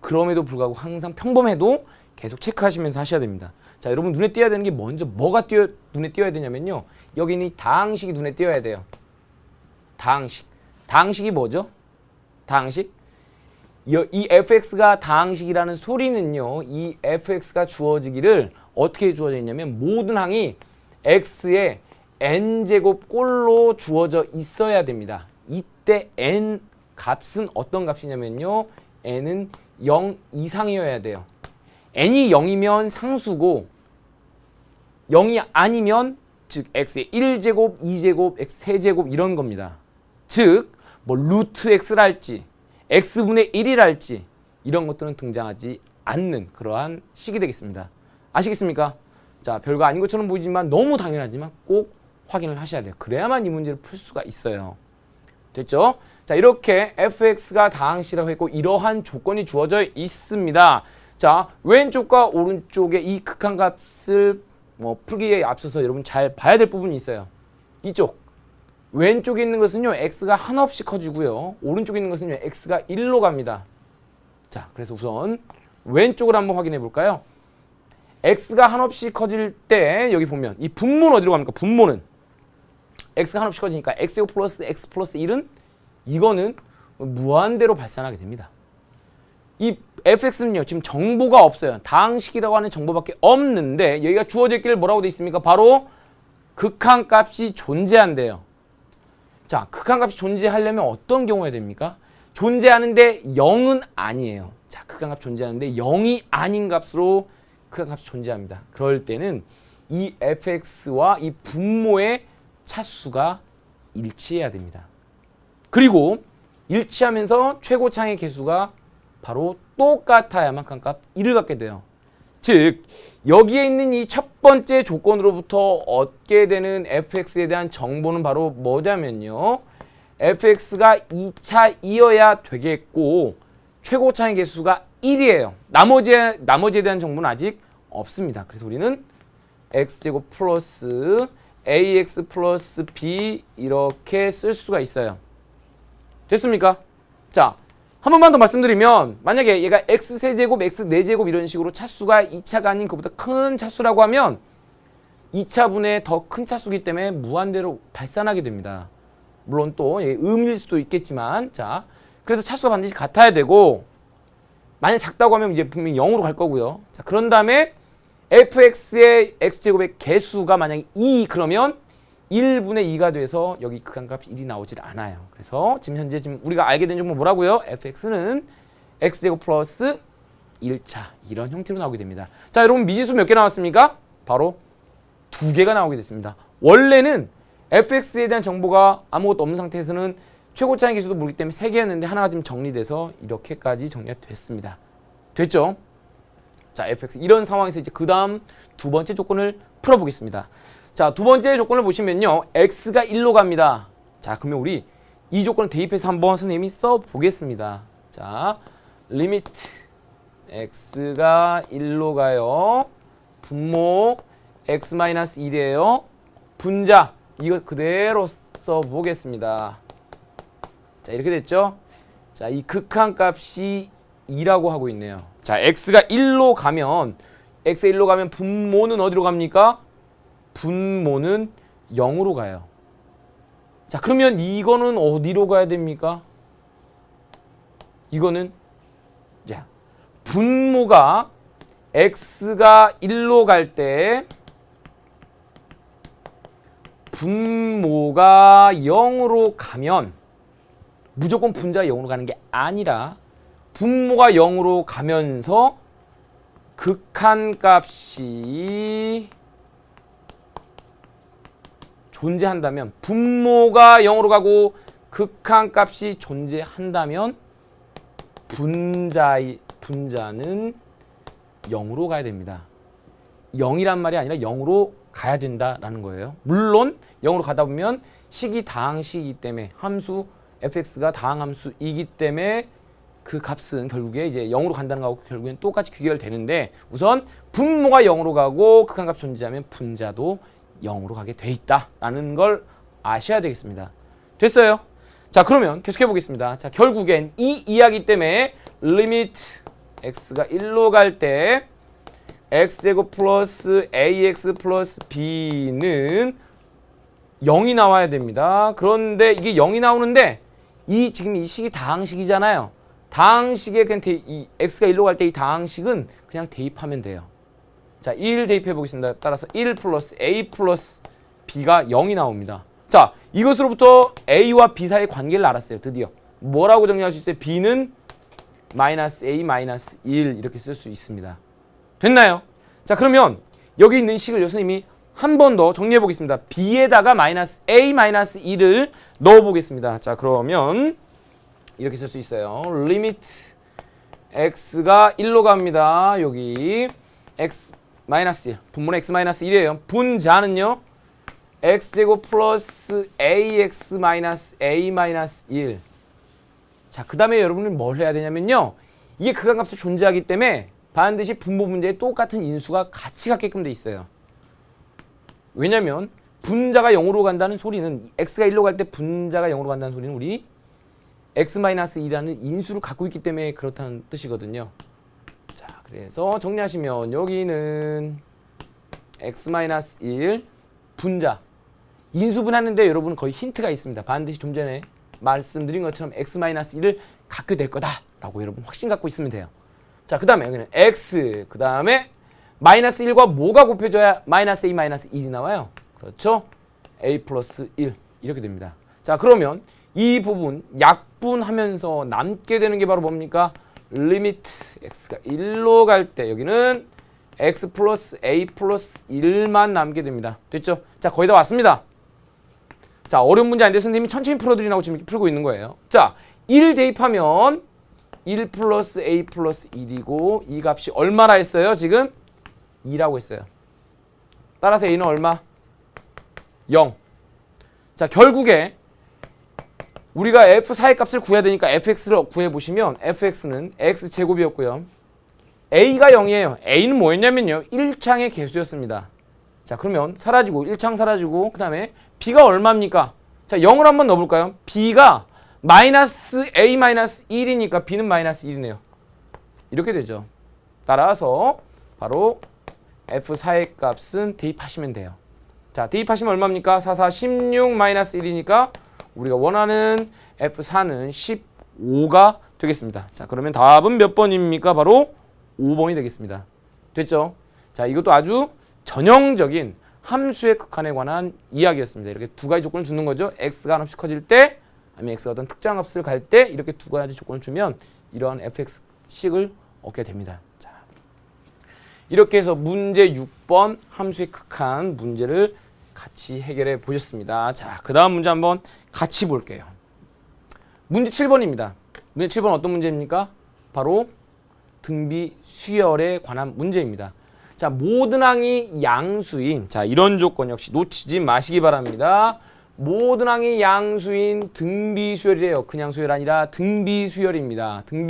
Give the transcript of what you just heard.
그럼에도 불구하고 항상 평범해도 계속 체크하시면서 하셔야 됩니다. 자, 여러분 눈에 띄어야 되는 게 먼저 뭐가 눈에 띄어야 되냐면요. 여기는 이 다항식이 눈에 띄어야 돼요. 다항식. 다항식이 뭐죠? 다항식? 이 fx가 다항식이라는 소리는요. 이 fx가 주어지기를 어떻게 주어져 있냐면 모든 항이 x의 n제곱 꼴로 주어져 있어야 됩니다. 이때 n 값은 어떤 값이냐면요. n은 0 이상이어야 돼요. n이 0이면 상수고 0이 아니면 즉 x의 1제곱, 2제곱, x 3제곱 이런 겁니다. 즉 뭐 루트 x랄지 x분의 1이랄지 이런 것들은 등장하지 않는 그러한 식이 되겠습니다. 아시겠습니까? 자, 별거 아닌 것처럼 보이지만 너무 당연하지만 꼭 확인을 하셔야 돼요. 그래야만 이 문제를 풀 수가 있어요. 됐죠? 자, 이렇게 fx가 다항식이라고 했고 이러한 조건이 주어져 있습니다. 자, 왼쪽과 오른쪽의 이 극한값을 풀기에 앞서서 여러분 잘 봐야 될 부분이 있어요. 이쪽 왼쪽에 있는 것은요 x가 한없이 커지고요 오른쪽에 있는 것은요 x가 1로 갑니다. 자, 그래서 우선 왼쪽을 한번 확인해 볼까요? x가 한없이 커질 때 여기 보면 이 분모는 어디로 갑니까? 분모는 x가 한없이 커지니까 x제곱 플러스 x 플러스 1은 이거는 무한대로 발산하게 됩니다. 이 fx는요 지금 정보가 없어요. 다항식이라고 하는 정보밖에 없는데 여기가 주어져 있기를 뭐라고 돼 있습니까? 바로 극한값이 존재한대요. 자, 극한값이 존재하려면 어떤 경우에 됩니까? 존재하는데 0은 아니에요. 자, 극한값 존재하는데 0이 아닌 값으로 극한값이 존재합니다. 그럴 때는 이 fx와 이 분모의 차수가 일치해야 됩니다. 그리고 일치하면서 최고차의 개수가 바로 똑같아야만 극한값 1을 갖게 돼요. 즉 여기에 있는 이 첫 번째 조건으로부터 얻게 되는 fx에 대한 정보는 바로 뭐냐면요. fx가 2차이어야 되겠고 최고차의 개수가 1이에요. 나머지에 대한 정보는 아직 없습니다. 그래서 우리는 x제곱 플러스 ax 플러스 b 이렇게 쓸 수가 있어요. 됐습니까? 자, 한 번만 더 말씀드리면 만약에 얘가 x3제곱, x4제곱 이런 식으로 차수가 2차가 아닌 그보다 큰 차수라고 하면 2차분의 더 큰 차수기 때문에 무한대로 발산하게 됩니다. 물론 또 음일 수도 있겠지만 자, 그래서 차수가 반드시 같아야 되고 만약 작다고 하면 이제 분명히 0으로 갈 거고요. 자, 그런 다음에 fx의 x제곱의 개수가 만약에 2 그러면 1분의 2가 돼서 여기 극한값이 1이 나오질 않아요. 그래서 현재 우리가 알게 된 정보 뭐라고요? fx는 x제곱 플러스 1차 이런 형태로 나오게 됩니다. 자, 여러분 미지수 몇 개 나왔습니까? 바로 2개가 나오게 됐습니다. 원래는 fx에 대한 정보가 아무것도 없는 상태에서는 최고차의 개수도 모르기 때문에 3개였는데 하나가 지금 정리돼서 이렇게까지 정리가 됐습니다. 됐죠? 자, fx 이런 상황에서 이제 그 다음 두 번째 조건을 풀어보겠습니다. 자, 두 번째 조건을 보시면요. x가 1로 갑니다. 자, 그러면 우리 이 조건을 대입해서 한번 선생님이 써보겠습니다. 자, 리미트 x가 1로 가요. 분모 x-1이에요. 분자 이거 그대로 써보겠습니다. 자, 이렇게 됐죠? 자, 이 극한값이 2라고 하고 있네요. 자, x가 1로 가면 분모는 어디로 갑니까? 분모는 0으로 가요. 자, 그러면 이거는 어디로 가야 됩니까? 이거는 자, 분모가 x가 1로 갈 때 분모가 0으로 가면 무조건 분자가 0으로 가는 게 아니라 분모가 0으로 가면서 극한값이 존재한다면 분모가 0으로 가고 극한값이 존재한다면 분자는 0으로 가야 됩니다. 0이란 말이 아니라 0으로 가야 된다라는 거예요. 물론 0으로 가다 보면 식이 다항식이기 때문에 함수 fx가 다항함수이기 때문에 그 값은 결국에 이제 0으로 간다는 거하고 결국엔 똑같이 귀결되는데 우선 분모가 0으로 가고 극한값 존재하면 분자도 0으로 가게 돼 있다라는 걸 아셔야 되겠습니다. 됐어요? 자, 그러면 계속해 보겠습니다. 자, 결국엔 이 이야기 때문에 리미트 x가 1로 갈 때 x제곱 플러스 ax 플러스 b는 0이 나와야 됩니다. 그런데 이게 0이 나오는데 지금 이 식이 다항식이잖아요. 다항식에 그냥 이 x가 1로 갈 때 이 다항식은 그냥 대입하면 돼요. 자, 1 대입해 보겠습니다. 따라서 1 플러스 a 플러스 b가 0이 나옵니다. 자, 이것으로부터 a와 b 사이의 관계를 알았어요. 드디어. 뭐라고 정리할 수 있어요? b는 마이너스 a 마이너스 1 이렇게 쓸 수 있습니다. 됐나요? 자, 그러면 여기 있는 식을 교수님이 한 번 더 정리해 보겠습니다. b에다가 마이너스 a 마이너스 1을 넣어 보겠습니다. 자, 그러면 이렇게 쓸 수 있어요. 리미트 x가 1로 갑니다. 여기 x 마이너스 1, 분모는 x 마이너스 1이에요. 분자는요, x제곱 플러스 ax 마이너스 a 마이너스 1. 자, 그 다음에 여러분은 뭘 해야 되냐면요, 이게 극한값으로 존재하기 때문에 반드시 분모 문제에 똑같은 인수가 같이 갖게끔 돼 있어요. 왜냐면 분자가 0으로 간다는 소리는, x가 1로 갈 때 분자가 0으로 간다는 소리는 우리 x-2라는 인수를 갖고 있기 때문에 그렇다는 뜻이거든요. 자, 그래서 정리하시면 여기는 x-1 분자 인수분하는데 여러분 거의 힌트가 있습니다. 반드시 좀 전에 말씀드린 것처럼 x-1을 갖게 될 거다라고 여러분 확신 갖고 있으면 돼요. 자, 그 다음에 여기는 x, 그 다음에 마이너스 1과 뭐가 곱해져야 마이너스 a 마이너스 1이 나와요? 그렇죠? a 플러스 1 이렇게 됩니다. 자, 그러면 이 부분 약분하면서 남게 되는 게 바로 뭡니까? 리미트 x가 1로 갈 때 여기는 x 플러스 a 플러스 1만 남게 됩니다. 됐죠? 자, 거의 다 왔습니다. 자, 어려운 문제 아닌데 선생님이 천천히 풀어드리라고 지금 이렇게 풀고 있는 거예요. 자, 1 대입하면 1 플러스 a 플러스 1이고 이 값이 얼마나 했어요? 지금 2라고 했어요. 따라서 a는 얼마? 0. 자, 결국에 우리가 f4의 값을 구해야 되니까 fx를 구해보시면 fx는 x제곱이었고요. a가 0이에요. a는 뭐였냐면요, 1창의 개수였습니다. 자, 그러면 사라지고 1창 사라지고 그 다음에 b가 얼마입니까? 자, 0을 한번 넣어볼까요? b가 마이너스 a 마이너스 1이니까 b는 마이너스 1이네요. 이렇게 되죠. 따라서 바로 f4의 값은 대입하시면 돼요. 자, 대입하시면 얼마입니까? 4, 4, 16 마이너스 1이니까 우리가 원하는 f4는 15가 되겠습니다. 자, 그러면 답은 몇 번입니까? 바로 5번이 되겠습니다. 됐죠? 자, 이것도 아주 전형적인 함수의 극한에 관한 이야기였습니다. 이렇게 두 가지 조건을 주는 거죠. x가 한없이 커질 때, 아니면 x가 어떤 특정 값을 갈 때 이렇게 두 가지 조건을 주면 이러한 fx식을 얻게 됩니다. 자, 이렇게 해서 문제 6번 함수의 극한 문제를 같이 해결해 보셨습니다. 자, 그 다음 문제 한번 같이 볼게요. 문제 7번입니다. 문제 7번 어떤 문제입니까? 바로 등비 수열에 관한 문제입니다. 자, 모든 항이 양수인, 자, 이런 조건 역시 놓치지 마시기 바랍니다. 모든 항이 양수인 등비 수열이래요. 그냥 수열 아니라 등비 수열입니다.